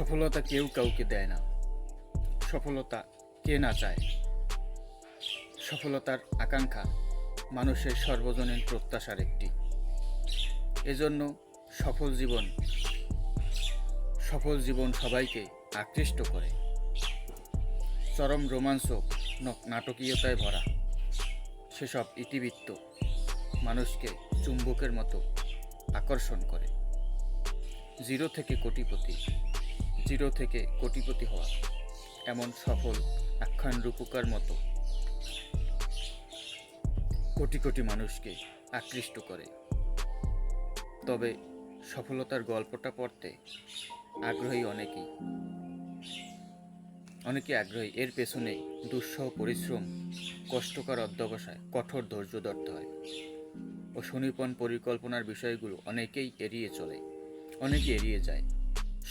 সফলতা কেউ কাউকে দেয় না। সফলতা কে না চায়? সফলতার আকাঙ্ক্ষা মানুষের সর্বজনীন প্রত্যাশার একটি। এজন্য সফল জীবন সবাইকে আকৃষ্ট করে। চরম রোমাঞ্চ নাটকীয়তায় ভরা সেসব ইতিবৃত্ত মানুষকে চুম্বকের মতো আকর্ষণ করে। জিরো থেকে কোটিপতি হওয়া এমন সফল আখ্যান রূপকার মতো কোটি কোটি মানুষকে আকৃষ্ট করে। তবে সফলতার গল্পটা পড়তে আগ্রহী অনেকে আগ্রহী। এর পেছনে দুঃসহ পরিশ্রম, কষ্টকর অধ্যবসায়, কঠোর ধৈর্য ধরতে হয় ও সুনিপুণ পরিকল্পনার বিষয়গুলো অনেকে এড়িয়ে যায়।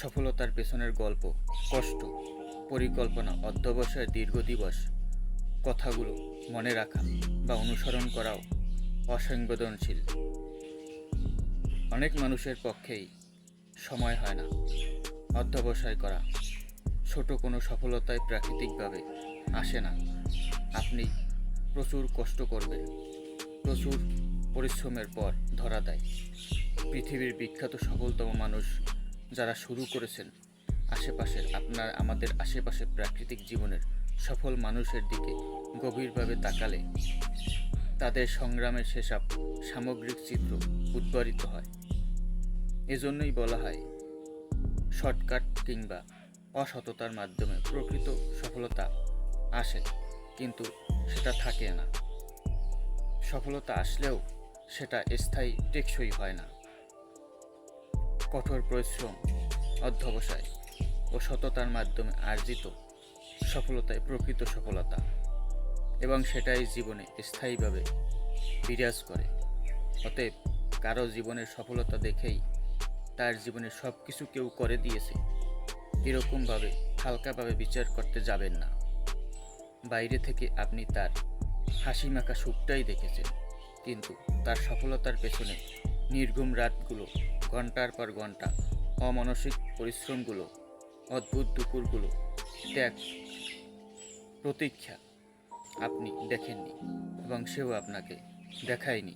সফলতার পেছনের গল্প, কষ্ট, পরিকল্পনা, অধ্যবসায়ের দীর্ঘ দিবস, কথাগুলো মনে রাখা বা অনুসরণ করাও অসংবেদনশীল। অনেক মানুষের পক্ষেই সময় হয় না অধ্যবসায় করা। ছোট কোনো সফলতায় প্রাকৃতিকভাবে আসে না। আপনি প্রচুর কষ্ট করবেন, প্রচুর পরিশ্রমের পর ধরা দেয়। পৃথিবীর বিখ্যাত সফলতম মানুষ যারা শুরু করেছেন, আমাদের আশেপাশে প্রাকৃতিক জীবনের সফল মানুষের দিকে গভীরভাবে তাকালে তাদের সংগ্রামের সেসব সামগ্রিক চিত্র উদ্ভারিত হয়। এজন্যই বলা হয়, শর্টকাট কিংবা অসততার মাধ্যমে প্রকৃত সফলতা আসে, কিন্তু সেটা থাকে না। সফলতা আসলেও সেটা স্থায়ী, টেকসই হয় না। কঠোর পরিশ্রম, অধ্যবসায় ও সততার মাধ্যমে অর্জিত সফলতাই প্রকৃত সফলতা, এবং সেটাই জীবনে স্থায়ীভাবে বিরাজ করে। অতএব কারো জীবনের সফলতা দেখেই তার জীবনে সব কিছু কেউ করে দিয়েছে এরকমভাবে হালকাভাবে বিচার করতে যাবেন না। বাইরে থেকে আপনি তার হাসিমাখা সুখটাই দেখেছেন, কিন্তু তার সফলতার পেছনে নির্ঘুম রাতগুলো, ঘন্টার পর ঘন্টা অমানসিক পরিশ্রমগুলো, অদ্ভুত দুপুরগুলো, ত্যাগ, প্রতীক্ষা আপনি দেখেননি এবং সেও আপনাকে দেখায়নি।